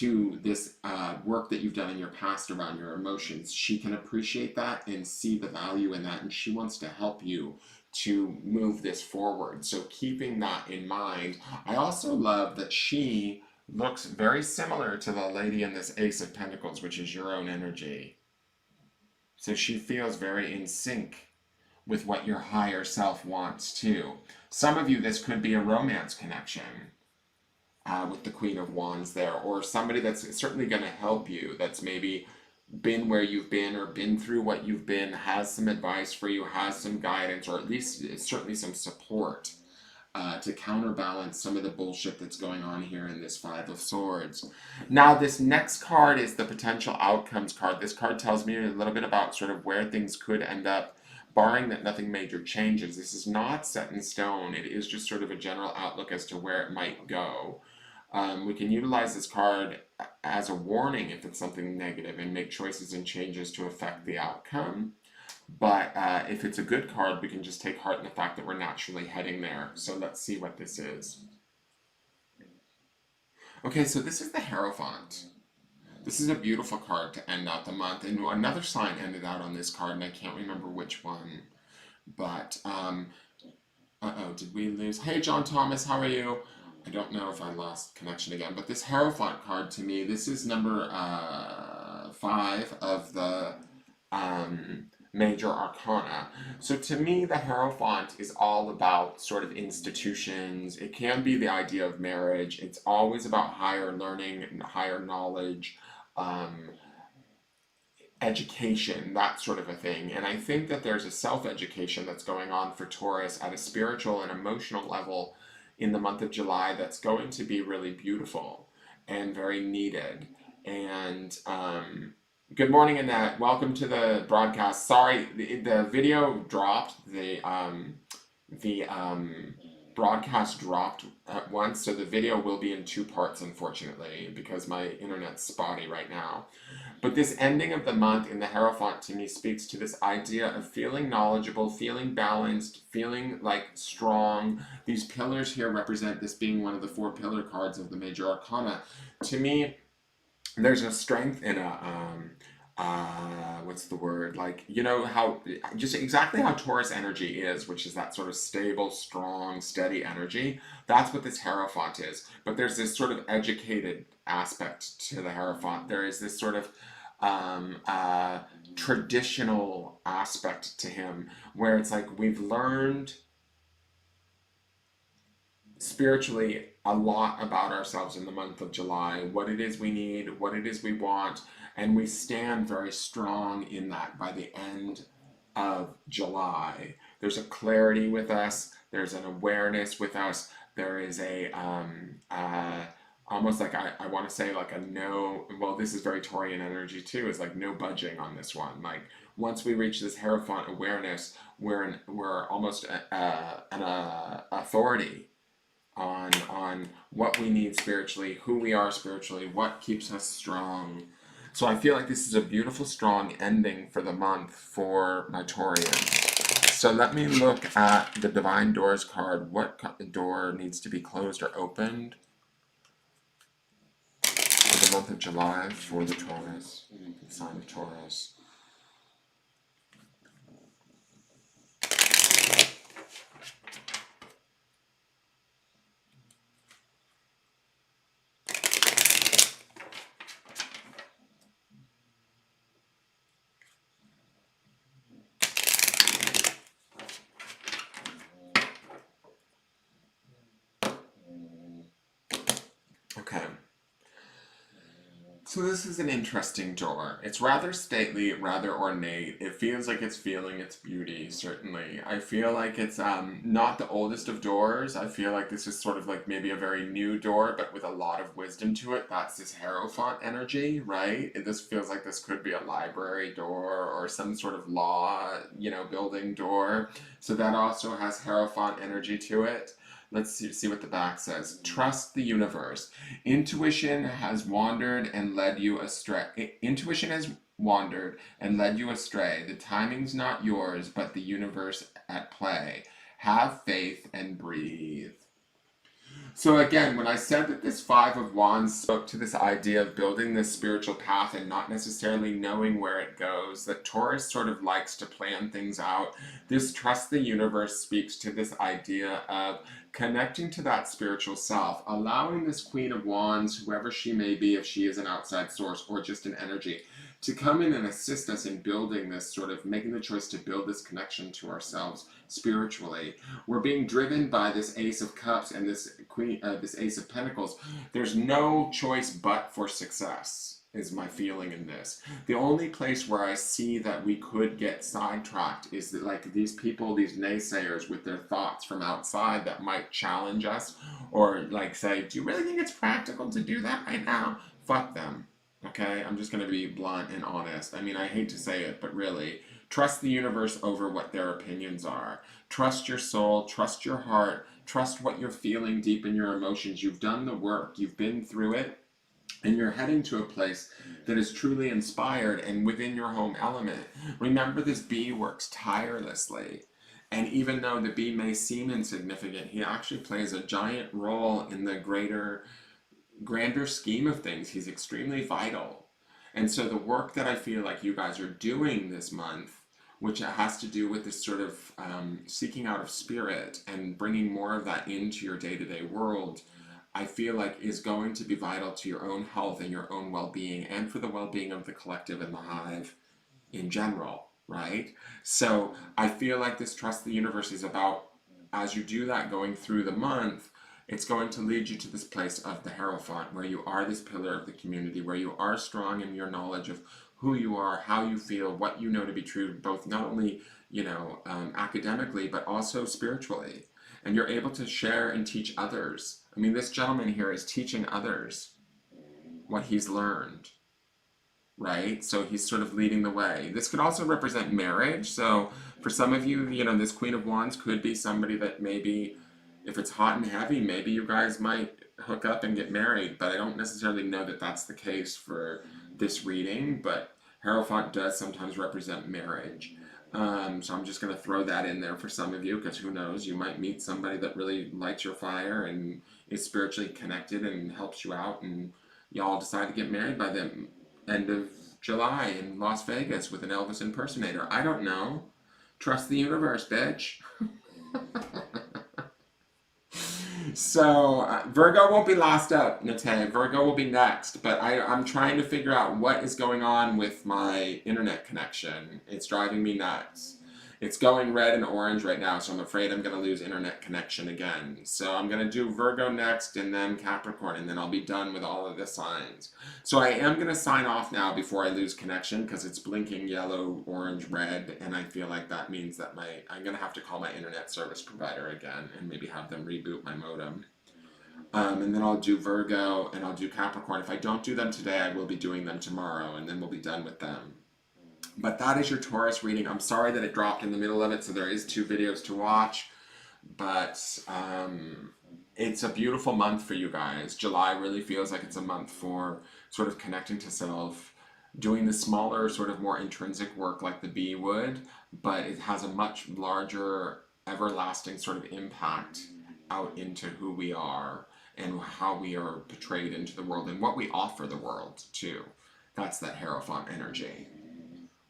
to this work that you've done in your past around your emotions. She can appreciate that and see the value in that, and she wants to help you to move this forward. So keeping that in mind, I also love that she looks very similar to the lady in this Ace of Pentacles, which is your own energy. So she feels very in sync with what your higher self wants too. Some of you, this could be a romance connection with the Queen of Wands there, or somebody that's certainly going to help you, that's maybe been where you've been or been through what you've been, has some advice for you, has some guidance, or at least certainly some support to counterbalance some of the bullshit that's going on here in this Five of Swords. Now, this next card is the potential outcomes card. This card tells me a little bit about sort of where things could end up, barring that nothing major changes. This is not set in stone. It is just sort of a general outlook as to where it might go. We can utilize this card as a warning if it's something negative and make choices and changes to affect the outcome. But if it's a good card, we can just take heart in the fact that we're naturally heading there. So let's see what this is. Okay, so this is the Hierophant. This is a beautiful card to end out the month. And another sign ended out on this card, and I can't remember which one. But, uh-oh, did we lose? Hey, John Thomas, how are you? I don't know if I lost connection again, but this Hierophant card to me, this is number 5 of the major arcana. So to me, the Hierophant is all about sort of institutions. It can be the idea of marriage. It's always about higher learning and higher knowledge, education, that sort of a thing. And I think that there's a self-education that's going on for Taurus at a spiritual and emotional level in the month of July that's going to be really beautiful and very needed. And good morning, Annette. Welcome to the broadcast. Sorry, the video dropped. The broadcast dropped at once, so the video will be in 2 parts, unfortunately, because my internet's spotty right now. But this ending of the month in the Hierophant to me speaks to this idea of feeling knowledgeable, feeling balanced, feeling like strong. These pillars here represent this being one of the 4 pillar cards of the major arcana. To me, there's a strength in what's the word? Like, you know, how, just exactly how Taurus energy is, which is that sort of stable, strong, steady energy. That's what this Hierophant is. But there's this sort of educated aspect to the Hierophant. There is this sort of traditional aspect to him, where it's like we've learned spiritually a lot about ourselves in the month of July, what it is we need, what it is we want, and we stand very strong in that by the end of July. There's a clarity with us, there's an awareness with us, there is a almost like I want to say like a no, well, this is very Taurian energy too, is like no budging on this one. Like once we reach this Hierophant awareness, we're almost an authority on what we need spiritually, who we are spiritually, what keeps us strong. So I feel like this is a beautiful, strong ending for the month for my Taurians. So let me look at the Divine Doors card. What door needs to be closed or opened for the month of July for the Taurus, the sign of Taurus? Okay. So this is an interesting door. It's rather stately, rather ornate. It feels like it's feeling its beauty, certainly. I feel like it's not the oldest of doors. I feel like this is sort of like maybe a very new door, but with a lot of wisdom to it. That's this Hierophant energy, right? This feels like this could be a library door or some sort of law, you know, building door. So that also has Hierophant energy to it. Let's see what the back says. Trust the universe. Intuition has wandered and led you astray. Intuition has wandered and led you astray. The timing's not yours, but the universe at play. Have faith and breathe. So again, when I said that this Five of Wands spoke to this idea of building this spiritual path and not necessarily knowing where it goes, that Taurus sort of likes to plan things out. This trust the universe speaks to this idea of connecting to that spiritual self, allowing this Queen of Wands, whoever she may be, if she is an outside source or just an energy, to come in and assist us in building this, sort of making the choice to build this connection to ourselves spiritually. We're being driven by this Ace of Cups and this Ace of Pentacles. There's no choice but for success, is my feeling in this. The only place where I see that we could get sidetracked is that, like, these people, these naysayers with their thoughts from outside that might challenge us, or like say, do you really think it's practical to do that right now? Fuck them. Okay, I'm just going to be blunt and honest. I mean, I hate to say it, but really, trust the universe over what their opinions are. Trust your soul, trust your heart, trust what you're feeling deep in your emotions. You've done the work, you've been through it, and you're heading to a place that is truly inspired and within your home element. Remember, this bee works tirelessly. And even though the bee may seem insignificant, he actually plays a giant role in the grander scheme of things. He's extremely vital. And so the work that I feel like you guys are doing this month, which has to do with this sort of seeking out of spirit and bringing more of that into your day-to-day world, I feel like is going to be vital to your own health and your own well-being, and for the well-being of the collective and the hive in general, right? So I feel like this trust the universe is about, as you do that going through the month, it's going to lead you to this place of the Hierophant, where you are this pillar of the community, where you are strong in your knowledge of who you are, how you feel, what you know to be true, both not only, academically, but also spiritually. And you're able to share and teach others. I mean, this gentleman here is teaching others what he's learned, right? So he's sort of leading the way. This could also represent marriage. So for some of you, this Queen of Wands could be somebody that maybe, if it's hot and heavy, maybe you guys might hook up and get married, but I don't necessarily know that that's the case for this reading, but Hierophant does sometimes represent marriage. So I'm just going to throw that in there for some of you, because who knows, you might meet somebody that really lights your fire and is spiritually connected and helps you out, and y'all decide to get married by the end of July in Las Vegas with an Elvis impersonator. I don't know. Trust the universe, bitch. So Virgo won't be last up, Nate. Virgo will be next, but I'm trying to figure out what is going on with my internet connection. It's driving me nuts. It's going red and orange right now, so I'm afraid I'm going to lose internet connection again. So I'm going to do Virgo next, and then Capricorn, and then I'll be done with all of the signs. So I am going to sign off now before I lose connection, because it's blinking yellow, orange, red, and I feel like that means that I'm going to have to call my internet service provider again and maybe have them reboot my modem. And then I'll do Virgo and I'll do Capricorn. If I don't do them today, I will be doing them tomorrow, and then we'll be done with them. But that is your Taurus reading. I'm sorry that it dropped in the middle of it, so there is 2 videos to watch. But it's a beautiful month for you guys. July really feels like it's a month for sort of connecting to self, doing the smaller, sort of more intrinsic work like the bee would, but it has a much larger, everlasting sort of impact out into who we are and how we are portrayed into the world and what we offer the world too. That's that Hierophant energy.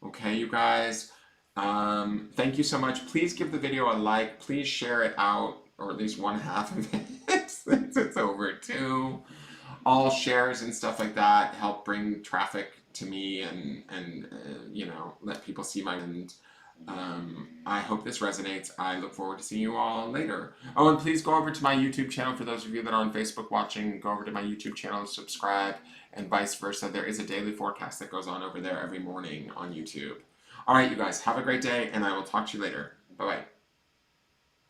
Okay, you guys, thank you so much. Please give the video a like. Please share it out, or at least one half of it, since it's over 2. All shares and stuff like that help bring traffic to me and let people see my... And I hope this resonates. I look forward to seeing you all later. Oh, and please go over to my YouTube channel. For those of you that are on Facebook watching, go over to my YouTube channel and subscribe, and vice versa. There is a daily forecast that goes on over there every morning on YouTube. All right, you guys, have a great day, and I will talk to you later. Bye-bye.